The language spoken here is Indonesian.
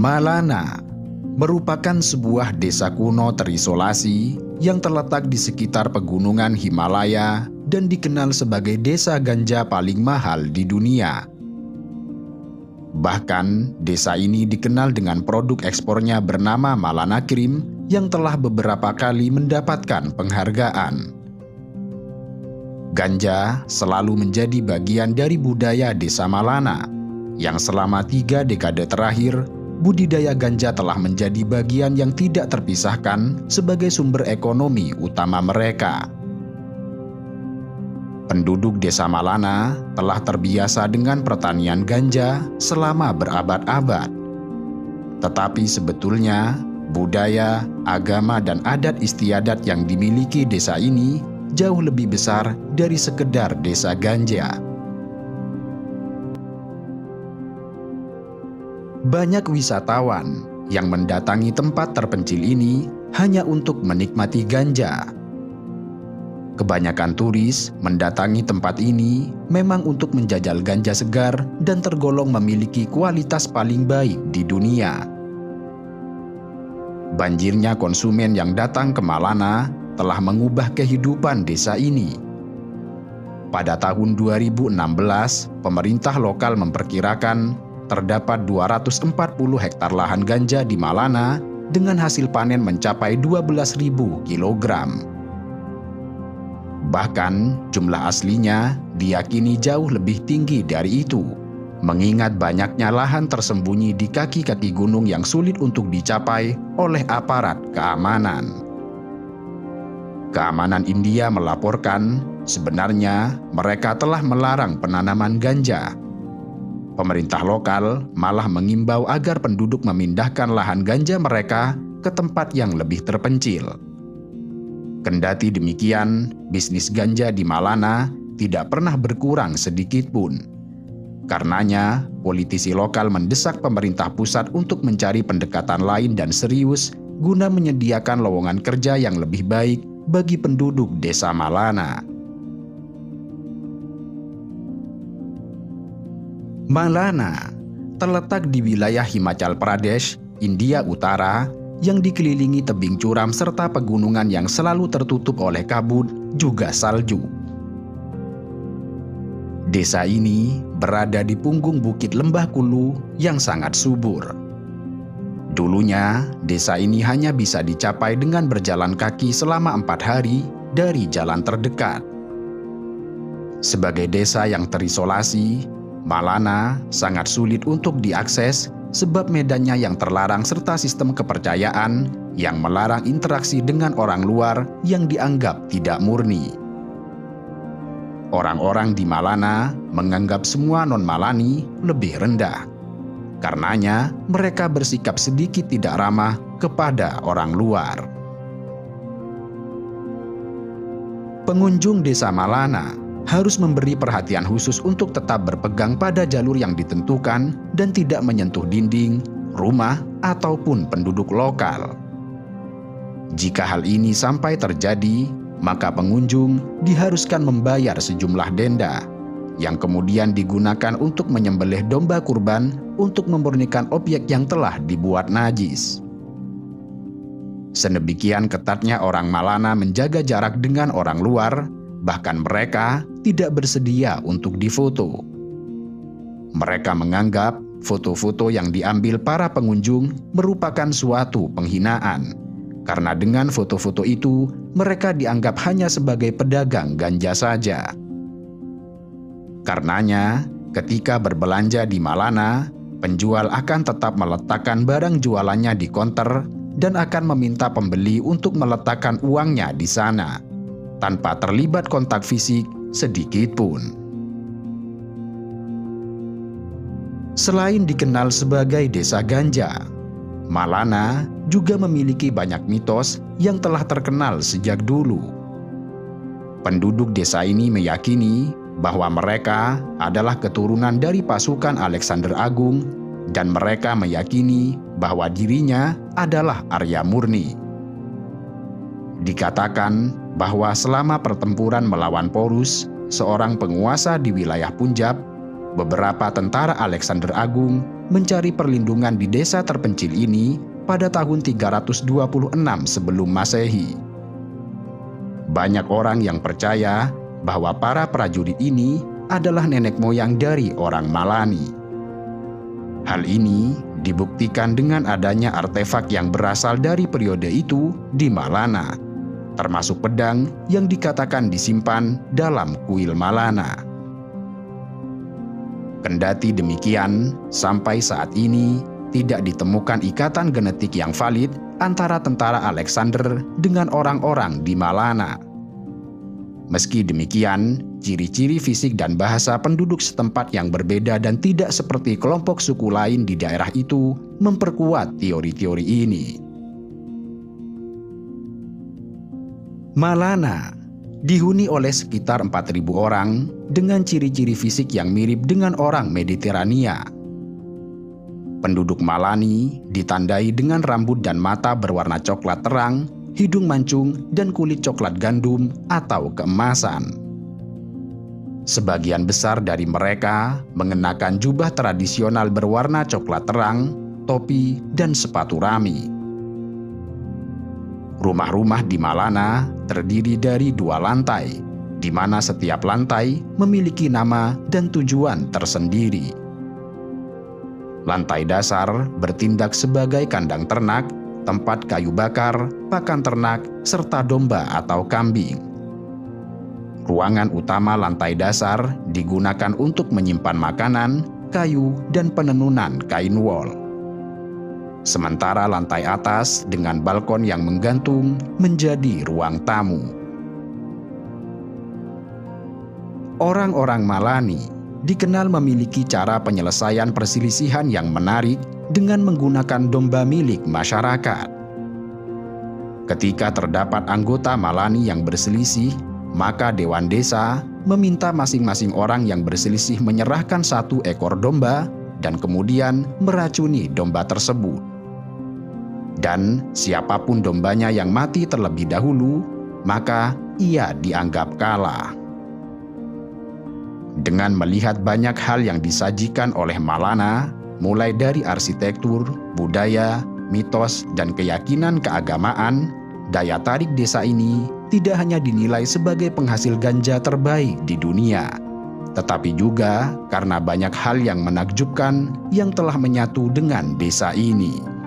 Malana merupakan sebuah desa kuno terisolasi yang terletak di sekitar pegunungan Himalaya dan dikenal sebagai desa ganja paling mahal di dunia. Bahkan, desa ini dikenal dengan produk ekspornya bernama Malana Cream yang telah beberapa kali mendapatkan penghargaan. Ganja selalu menjadi bagian dari budaya desa Malana, yang selama 3 dekade terakhir, budidaya ganja telah menjadi bagian yang tidak terpisahkan sebagai sumber ekonomi utama mereka. Penduduk desa Malana telah terbiasa dengan pertanian ganja selama berabad-abad. Tetapi sebetulnya, budaya, agama, dan adat istiadat yang dimiliki desa ini jauh lebih besar dari sekedar desa ganja. Banyak wisatawan yang mendatangi tempat terpencil ini hanya untuk menikmati ganja. Kebanyakan turis mendatangi tempat ini memang untuk menjajal ganja segar dan tergolong memiliki kualitas paling baik di dunia. Banjirnya konsumen yang datang ke Malana telah mengubah kehidupan desa ini. Pada tahun 2016, pemerintah lokal memperkirakan terdapat 240 hektar lahan ganja di Malana dengan hasil panen mencapai 12.000 kilogram. Bahkan jumlah aslinya diyakini jauh lebih tinggi dari itu, mengingat banyaknya lahan tersembunyi di kaki-kaki gunung yang sulit untuk dicapai oleh aparat keamanan. Keamanan India melaporkan sebenarnya mereka telah melarang penanaman ganja. Pemerintah lokal malah mengimbau agar penduduk memindahkan lahan ganja mereka ke tempat yang lebih terpencil. Kendati demikian, bisnis ganja di Malana tidak pernah berkurang sedikit pun. Karenanya, politisi lokal mendesak pemerintah pusat untuk mencari pendekatan lain dan serius guna menyediakan lowongan kerja yang lebih baik bagi penduduk desa Malana. Malana terletak di wilayah Himachal Pradesh, India Utara, yang dikelilingi tebing curam serta pegunungan yang selalu tertutup oleh kabut juga salju. Desa ini berada di punggung bukit Lembah Kulu yang sangat subur. Dulunya, desa ini hanya bisa dicapai dengan berjalan kaki selama 4 hari dari jalan terdekat. Sebagai desa yang terisolasi, Malana sangat sulit untuk diakses sebab medannya yang terlarang serta sistem kepercayaan yang melarang interaksi dengan orang luar yang dianggap tidak murni. Orang-orang di Malana menganggap semua non-Malani lebih rendah. Karenanya, mereka bersikap sedikit tidak ramah kepada orang luar. Pengunjung desa Malana harus memberi perhatian khusus untuk tetap berpegang pada jalur yang ditentukan dan tidak menyentuh dinding, rumah, ataupun penduduk lokal. Jika hal ini sampai terjadi, maka pengunjung diharuskan membayar sejumlah denda, yang kemudian digunakan untuk menyembelih domba kurban untuk memurnikan objek yang telah dibuat najis. Sedemikian ketatnya orang Malana menjaga jarak dengan orang luar, bahkan mereka tidak bersedia untuk difoto. Mereka menganggap foto-foto yang diambil para pengunjung merupakan suatu penghinaan, karena dengan foto-foto itu mereka dianggap hanya sebagai pedagang ganja saja. Karenanya, ketika berbelanja di Malana, penjual akan tetap meletakkan barang jualannya di konter dan akan meminta pembeli untuk meletakkan uangnya di sana, tanpa terlibat kontak fisik sedikit pun. Selain dikenal sebagai desa ganja, Malana juga memiliki banyak mitos yang telah terkenal sejak dulu. Penduduk desa ini meyakini bahwa mereka adalah keturunan dari pasukan Alexander Agung dan mereka meyakini bahwa dirinya adalah Arya murni. Dikatakan bahwa selama pertempuran melawan Porus, seorang penguasa di wilayah Punjab, beberapa tentara Alexander Agung mencari perlindungan di desa terpencil ini pada tahun 326 sebelum Masehi. Banyak orang yang percaya bahwa para prajurit ini adalah nenek moyang dari orang Malani. Hal ini dibuktikan dengan adanya artefak yang berasal dari periode itu di Malana, termasuk pedang yang dikatakan disimpan dalam kuil Malana. Kendati demikian, sampai saat ini tidak ditemukan ikatan genetik yang valid antara tentara Alexander dengan orang-orang di Malana. Meski demikian, ciri-ciri fisik dan bahasa penduduk setempat yang berbeda dan tidak seperti kelompok suku lain di daerah itu memperkuat teori-teori ini. Malana dihuni oleh sekitar 4.000 orang dengan ciri-ciri fisik yang mirip dengan orang Mediterania. Penduduk Malani ditandai dengan rambut dan mata berwarna coklat terang, hidung mancung, dan kulit coklat gandum atau keemasan. Sebagian besar dari mereka mengenakan jubah tradisional berwarna coklat terang, topi, dan sepatu rami. Rumah-rumah di Malana terdiri dari 2 lantai, di mana setiap lantai memiliki nama dan tujuan tersendiri. Lantai dasar bertindak sebagai kandang ternak, tempat kayu bakar, pakan ternak, serta domba atau kambing. Ruangan utama lantai dasar digunakan untuk menyimpan makanan, kayu, dan penenunan kain wol. Sementara lantai atas dengan balkon yang menggantung menjadi ruang tamu. Orang-orang Malani dikenal memiliki cara penyelesaian perselisihan yang menarik dengan menggunakan domba milik masyarakat. Ketika terdapat anggota Malani yang berselisih, maka Dewan Desa meminta masing-masing orang yang berselisih menyerahkan 1 ekor domba dan kemudian meracuni domba tersebut. Dan siapapun dombanya yang mati terlebih dahulu, maka ia dianggap kalah. Dengan melihat banyak hal yang disajikan oleh Malana, mulai dari arsitektur, budaya, mitos, dan keyakinan keagamaan, daya tarik desa ini tidak hanya dinilai sebagai penghasil ganja terbaik di dunia, tetapi juga karena banyak hal yang menakjubkan yang telah menyatu dengan desa ini.